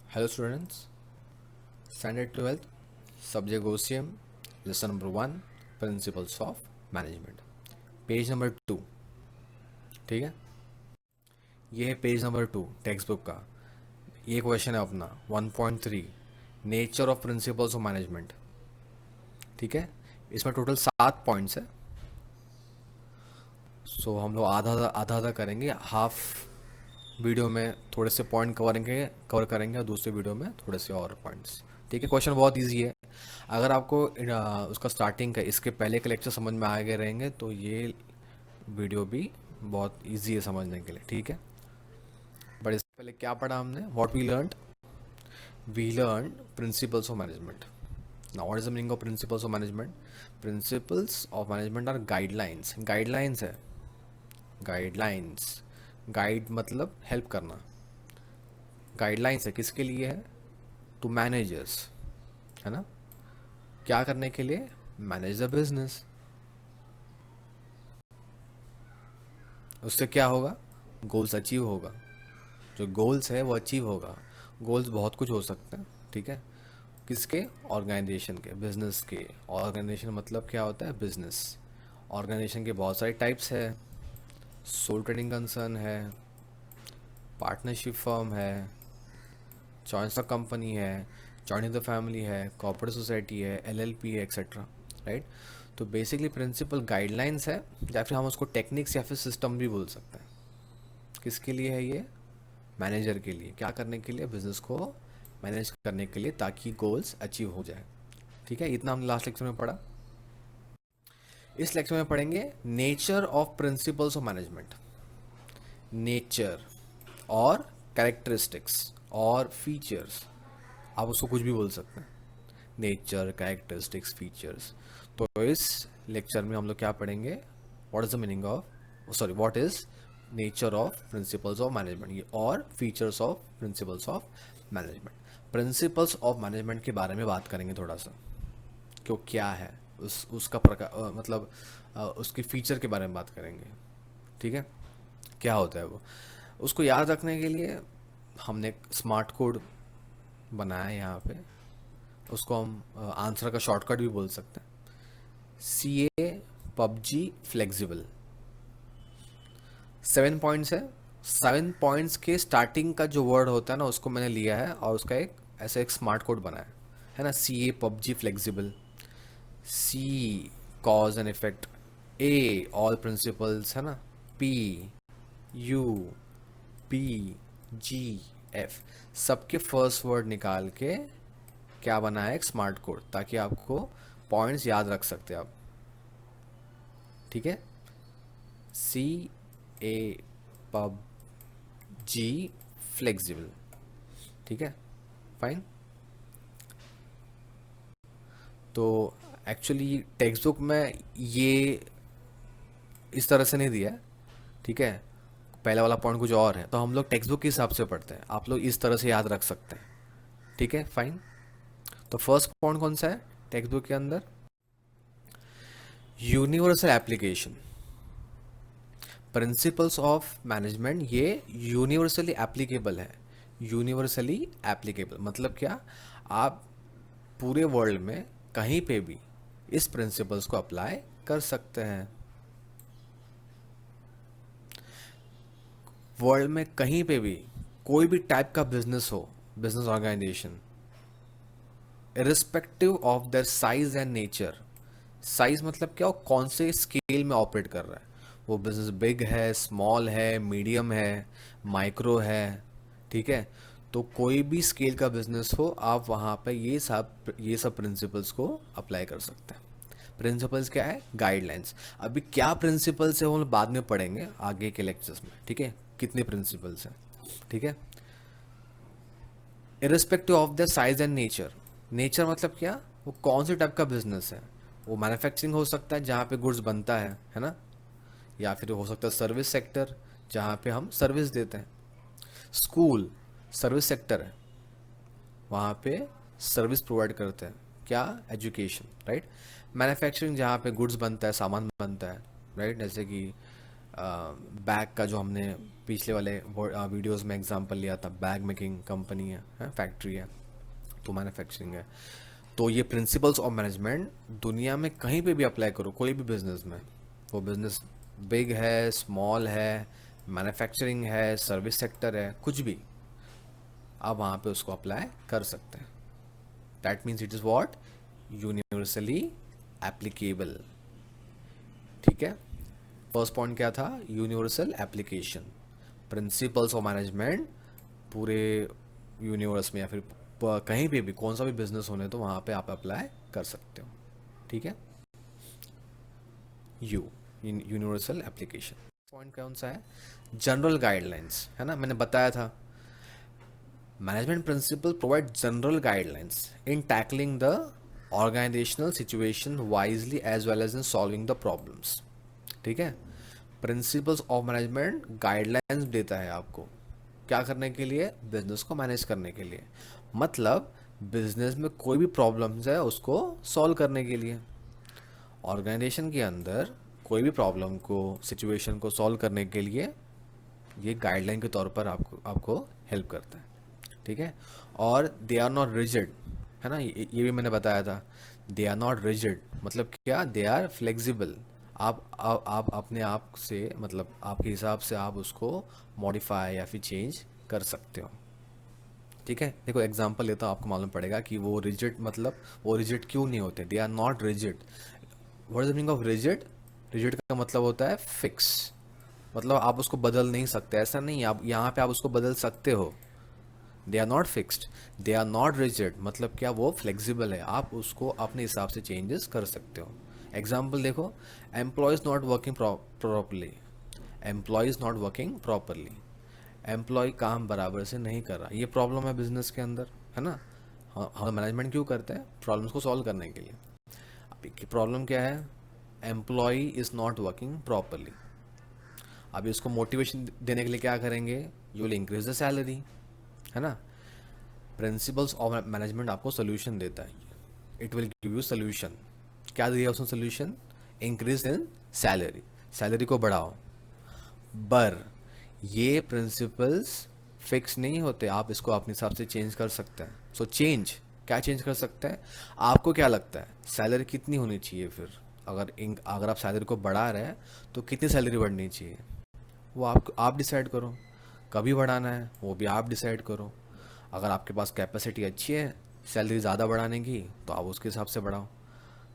Hello students, standard 12th, subject OCM, lesson number 1, principles of management, page number 2। ठीक है, ये है page number 2 text book का। ये क्वेश्चन है अपना 1.3, nature of principles of management. ठीक है, इसमें टोटल 7 पॉइंट्स है। सो हम लोग आधा आधा आधा करेंगे। हाफ वीडियो में थोड़े से पॉइंट कवर करेंगे और दूसरे वीडियो में थोड़े से और पॉइंट्स। ठीक है, क्वेश्चन बहुत इजी है। अगर आपको उसका स्टार्टिंग का इसके पहले के लेक्चर समझ में आ गए रहेंगे तो ये वीडियो भी बहुत इजी है समझने के लिए। ठीक है, बट इससे पहले क्या पढ़ा हमने? What we learn principles of management. Now what is the meaning of principles of management? Principles of management are guidelines. Guidelines है, गाइडलाइंस। गाइड मतलब हेल्प करना। गाइडलाइंस है किसके लिए है? टू मैनेजर्स, है ना? क्या करने के लिए? Manage the business. उससे क्या होगा? गोल्स अचीव होगा। जो गोल्स है वो अचीव होगा। गोल्स बहुत कुछ हो सकते हैं। ठीक है, किसके? ऑर्गेनाइजेशन के, बिजनेस के। ऑर्गेनाइजेशन मतलब क्या होता है? बिजनेस। ऑर्गेनाइजेशन के बहुत सारे टाइप्स है। सोल ट्रेडिंग कंसर्न है, पार्टनरशिप फर्म है, जॉइंट स्टॉक कंपनी है, जॉइनिंग द फैमिली है, कॉर्पोरेट सोसाइटी है, एलएलपी है, एक्सेट्रा। राइट? तो बेसिकली प्रिंसिपल गाइडलाइंस है, या फिर हम उसको टेक्निक्स या फिर सिस्टम भी बोल सकते हैं। किसके लिए है ये? मैनेजर के लिए। क्या करने के लिए? बिजनेस को मैनेज करने के लिए, ताकि गोल्स अचीव हो जाए। ठीक है, इतना हमने लास्ट लेक्चर में पढ़ा। इस लेक्चर में पढ़ेंगे nature of principles of management. Nature और कैरेक्टरिस्टिक्स और फीचर्स, आप उसको कुछ भी बोल सकते हैं। Nature, characteristics, features. तो इस लेक्चर में हम लोग क्या पढ़ेंगे? What is the meaning of, sorry, what is nature of principles of management और features of principles of management. Principles of management के बारे में बात करेंगे थोड़ा सा, क्यों, क्या है उसका प्रकार, मतलब उसके फीचर के बारे में बात करेंगे। ठीक है, क्या होता है वो। उसको याद रखने के लिए हमने एक स्मार्ट कोड बनाया है यहाँ पे। उसको हम आंसर का शॉर्टकट भी बोल सकते हैं। CA PUBG flexible. 7 पॉइंट्स है। 7 पॉइंट्स के स्टार्टिंग का जो वर्ड होता है ना, उसको मैंने लिया है और उसका एक ऐसा एक स्मार्ट कोड बनाया है ना। CA PUBG flexible. C cause and effect. A all principles, है ना। P U P G F, सबके फर्स्ट वर्ड निकाल के क्या बनाया? एक स्मार्ट कोड, ताकि आपको पॉइंट्स याद रख सकते हैं आप। ठीक है, CA PUBG फ्लेक्सिबल। ठीक है, फाइन। तो एक्चुअली टेक्स्ट बुक में ये इस तरह से नहीं दिया है। ठीक है, पहला वाला पॉइंट कुछ और है, तो हम लोग टेक्स्ट बुक के हिसाब से पढ़ते हैं। आप लोग इस तरह से याद रख सकते हैं। ठीक है, फाइन। तो फर्स्ट पॉइंट कौन सा है टेक्स्ट बुक के अंदर? Universal application. Principles of management ये यूनिवर्सली एप्लीकेबल है। यूनिवर्सली एप्लीकेबल मतलब क्या? आप पूरे वर्ल्ड में कहीं पे भी इस प्रिंसिपल्स को अप्लाई कर सकते हैं। वर्ल्ड में कहीं पे भी कोई भी टाइप का बिजनेस हो, business organisation, irrespective of their size and nature. Size मतलब क्या? वो कौन से स्केल में ऑपरेट कर रहा है। वो बिजनेस बिग है, स्मॉल है, मीडियम है, माइक्रो है। ठीक है, तो कोई भी स्केल का बिजनेस हो, आप वहाँ पे ये सब प्रिंसिपल्स को अप्लाई कर सकते हैं। प्रिंसिपल्स क्या है? गाइडलाइंस। अभी क्या प्रिंसिपल्स है वो हम बाद में पढ़ेंगे आगे के लेक्चर्स में। ठीक है, कितने प्रिंसिपल्स हैं। ठीक है, irrespective of the size and nature. Nature मतलब क्या? वो कौन से टाइप का बिजनेस है। वो मैन्युफैक्चरिंग हो सकता है, जहाँ पे गुड्स बनता है ना। या फिर हो सकता है सर्विस सेक्टर, जहाँ पे हम सर्विस देते हैं। स्कूल सर्विस सेक्टर है, वहाँ पे सर्विस प्रोवाइड करते हैं। क्या? एजुकेशन। राइट। मैन्युफैक्चरिंग, जहाँ पे गुड्स बनता है, सामान बनता है। राइट, जैसे कि बैग का जो हमने पिछले वाले वीडियोस में एग्जांपल लिया था, बैग मेकिंग कंपनी है, फैक्ट्री है, तो मैन्युफैक्चरिंग है। तो ये प्रिंसिपल्स ऑफ मैनेजमेंट दुनिया में कहीं पे भी अप्लाई करो, कोई भी बिजनेस में, वो बिजनेस बिग है, स्मॉल है, मैन्युफैक्चरिंग है, सर्विस सेक्टर है, कुछ भी, आप वहाँ पे उसको अप्लाई कर सकते हैं। That means it is what, universally applicable. ठीक है, फर्स्ट पॉइंट क्या था, universal application. Principles of management पूरे यूनिवर्स में या फिर कहीं पे भी कौन सा भी बिजनेस होने तो वहाँ पे आप अप्लाई कर सकते हो। ठीक है, यूनिवर्सल एप्लीकेशन। पॉइंट कौन सा है, जनरल गाइडलाइंस, है ना, मैंने बताया था management principle provide general guidelines in tackling the organisational situation wisely as well as in solving the problems. ठीक है, प्रिंसिपल्स ऑफ मैनेजमेंट गाइडलाइंस देता है आपको क्या करने के लिए, बिजनेस को मैनेज करने के लिए, मतलब बिजनेस में कोई भी प्रॉब्लम्स है उसको सॉल्व करने के लिए, ऑर्गेनाइजेशन के अंदर कोई भी प्रॉब्लम को, सिचुएशन को सॉल्व करने के लिए ये गाइडलाइन के तौर पर आपको हेल्प करता है। ठीक है, और दे आर नॉट रिजिड, है ना, ये भी मैंने बताया था, दे आर नॉट रिजिड मतलब क्या, दे आर फ्लेक्सिबल। आप अपने आप से, मतलब आपके हिसाब से आप उसको मॉडिफाई या फिर चेंज कर सकते हो। ठीक है, देखो एग्जांपल लेता हूँ, आपको मालूम पड़ेगा कि वो रिजिड मतलब वो रिजिड क्यों नहीं होते, they are not rigid. What is the meaning of rigid, rigid का मतलब होता है फिक्स, मतलब आप उसको बदल नहीं सकते, ऐसा नहीं, आप यहाँ पे आप उसको बदल सकते हो। They are not fixed, they are not rigid मतलब क्या, वो फ्लेक्सिबल है, आप उसको अपने हिसाब से चेंजेस कर सकते हो। एग्जाम्पल देखो, employees not working properly, employees not working properly, employee काम बराबर से नहीं कर रहा, ये प्रॉब्लम है बिजनेस के अंदर, है ना। हम मैनेजमेंट क्यों करते हैं, प्रॉब्लम्स को सॉल्व करने के लिए। अब प्रॉब्लम क्या है, employee is not working properly. अब इसको मोटिवेशन देने के लिए क्या करेंगे, you will increase the salary, है ना। प्रिंसिपल्स ऑफ मैनेजमेंट आपको सोल्यूशन देता है, it will give you solution. क्या दिया उसने solution, increase in salary, salary को बढ़ाओ। पर ये प्रिंसिपल्स फिक्स नहीं होते, आप इसको अपने हिसाब से चेंज कर सकते हैं। सो चेंज, क्या चेंज कर सकते हैं, आपको क्या लगता है सैलरी कितनी होनी चाहिए, फिर अगर आप सैलरी को बढ़ा रहे हैं तो कितनी सैलरी बढ़नी चाहिए, वो आप डिसाइड करो। कभी बढ़ाना है वो भी आप डिसाइड करो। अगर आपके पास कैपेसिटी अच्छी है सैलरी ज़्यादा बढ़ाने की तो आप उसके हिसाब से बढ़ाओ।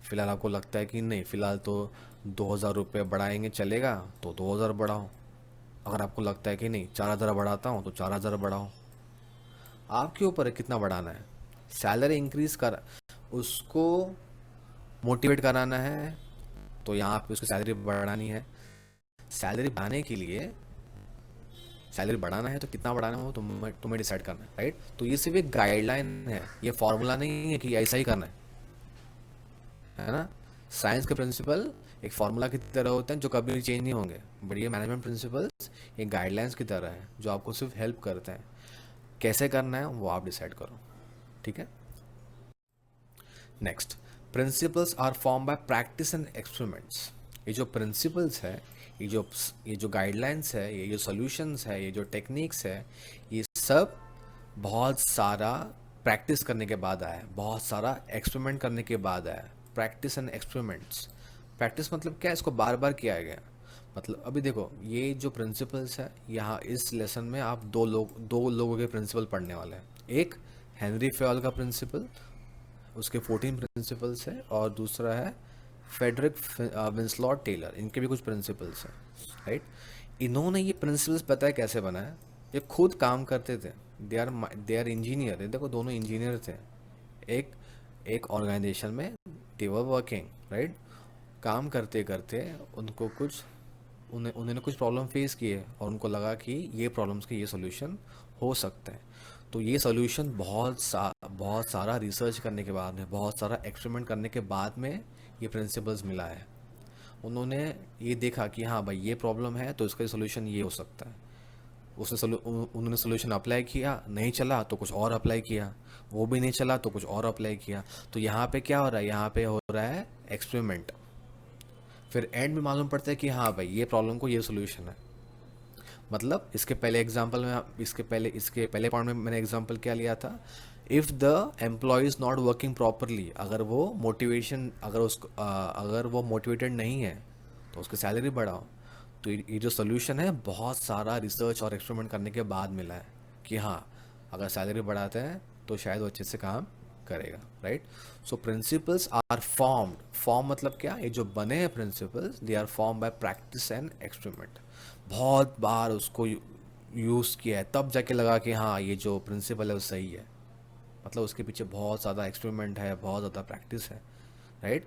फिलहाल आपको लगता है कि नहीं, फिलहाल तो 2,000 रुपये बढ़ाएंगे चलेगा तो 2,000 बढ़ाओ। अगर आपको लगता है कि नहीं 4,000 बढ़ाता हूँ तो 4,000 बढ़ाओ। आपके ऊपर है कितना बढ़ाना है, सैलरी इंक्रीज कर, उसको मोटिवेट कराना है तो यहाँ पे उसकी सैलरी बढ़ानी है। सैलरी बढ़ाने के लिए, सैलरी बढ़ाना है तो कितना बढ़ाना है वो तुम्हें डिसाइड करना है, राइट। तो ये सिर्फ एक गाइडलाइन है, ये फॉर्मूला नहीं है कि ऐसा ही करना है ना। साइंस के प्रिंसिपल एक फार्मूला की तरह होते हैं जो कभी भी चेंज नहीं होंगे, बट ये मैनेजमेंट प्रिंसिपल्स एक गाइडलाइंस की तरह है जो आपको सिर्फ हेल्प करते हैं, कैसे करना है वो आप डिसाइड करो। ठीक है, next, principles are form by practice and experiments. ये जो प्रिंसिपल्स है, ये जो गाइडलाइंस है, ये जो सॉल्यूशंस है, ये जो टेक्निक्स है, ये सब बहुत सारा प्रैक्टिस करने के बाद आया, बहुत सारा एक्सपेरिमेंट करने के बाद आया। प्रैक्टिस एंड एक्सपेरिमेंट्स, प्रैक्टिस मतलब क्या, इसको बार बार किया गया। मतलब अभी देखो ये जो प्रिंसिपल्स है, यहाँ इस लेसन में आप दो लोगों के प्रिंसिपल पढ़ने वाले हैं। एक हेनरी फेयल का प्रिंसिपल, उसके 14 प्रिंसिपल्स है, और दूसरा है फेडरिक विंसलॉट टेलर, इनके भी कुछ प्रिंसिपल्स हैं, राइट। इन्होंने ये प्रिंसिपल्स पता है कैसे बनाया, ये खुद काम करते थे, दे आर इंजीनियर, देखो दोनों इंजीनियर थे, एक एक ऑर्गेनाइजेशन में दे वर वर्किंग, राइट। काम करते करते उनको कुछ उन्होंने कुछ प्रॉब्लम फेस किए और उनको लगा कि ये प्रॉब्लम्स के ये सोल्यूशन हो सकते हैं। तो ये सोल्यूशन बहुत सारा रिसर्च करने के बाद में, बहुत सारा एक्सपेरिमेंट करने के बाद में ये प्रिंसिपल्स मिला है। उन्होंने ये देखा कि हाँ भाई ये प्रॉब्लम है तो इसका सोल्यूशन ये हो सकता है। उन्होंने सोल्यूशन अप्लाई किया, नहीं चला तो कुछ और अप्लाई किया, वो भी नहीं चला तो कुछ और अप्लाई किया। तो यहाँ पे क्या हो रहा है, यहाँ पे हो रहा है एक्सपेरिमेंट। फिर एंड में मालूम पड़ता है कि हाँ भाई ये प्रॉब्लम को ये सोल्यूशन है। मतलब इसके पहले पॉइंट में मैंने एग्जांपल क्या लिया था, if the employee is not working properly, अगर वो मोटिवेटेड नहीं है तो उसकी सैलरी बढ़ाओ। तो ये जो सोल्यूशन है बहुत सारा रिसर्च और एक्सपेरिमेंट करने के बाद मिला है कि हाँ, अगर सैलरी बढ़ाते हैं तो शायद वो अच्छे से काम करेगा, right. So principles are form मतलब क्या, ये जो बने हैं principles, they are form by practice and experiment. बहुत बार उसको यूज़ किया है तब जाके लगा कि हाँ ये जो प्रिंसिपल है वो सही है। मतलब उसके पीछे बहुत ज़्यादा एक्सपेरिमेंट है, बहुत ज़्यादा प्रैक्टिस है, right.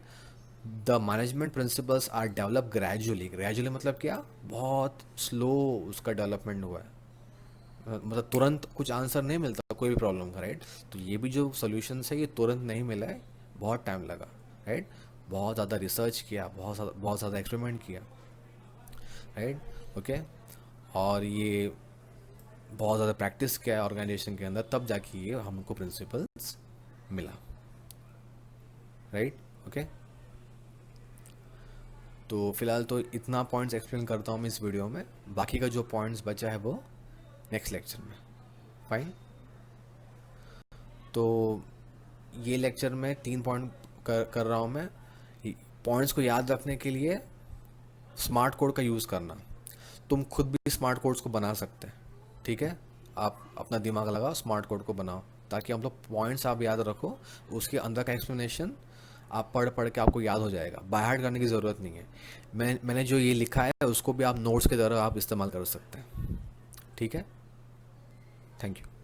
The management principles are develop gradually मतलब क्या, बहुत स्लो उसका डेवलपमेंट हुआ है। मतलब तुरंत कुछ आंसर नहीं मिलता कोई भी प्रॉब्लम का, राइट। तो ये भी जो सोल्यूशन है ये तुरंत नहीं मिला है, बहुत टाइम लगा, राइट। बहुत ज़्यादा रिसर्च किया, बहुत ज़्यादा एक्सपेरिमेंट किया, राइट, ओके। और ये बहुत ज़्यादा प्रैक्टिस किया है ऑर्गेनाइजेशन के अंदर, तब जाके ये हमको प्रिंसिपल्स मिला, राइट, ओके। तो फिलहाल तो इतना पॉइंट्स एक्सप्लेन करता हूँ मैं इस वीडियो में, बाकी का जो पॉइंट्स बचा है वो नेक्स्ट लेक्चर में, फाइन। तो ये लेक्चर में 3 पॉइंट कर रहा हूँ मैं। पॉइंट्स को याद रखने के लिए स्मार्ट कोड का यूज़ करना, तुम खुद भी स्मार्ट कोड्स को बना सकते हैं, ठीक है। आप अपना दिमाग लगाओ, स्मार्ट कोड को बनाओ, ताकि हम लोग पॉइंट्स आप याद रखो, उसके अंदर का एक्सप्लेनेशन आप पढ़ पढ़ के आपको याद हो जाएगा, बाय हार्ट करने की ज़रूरत नहीं है। मैंने जो ये लिखा है उसको भी आप नोट्स की तरह आप इस्तेमाल कर सकते हैं, ठीक है। Thank you.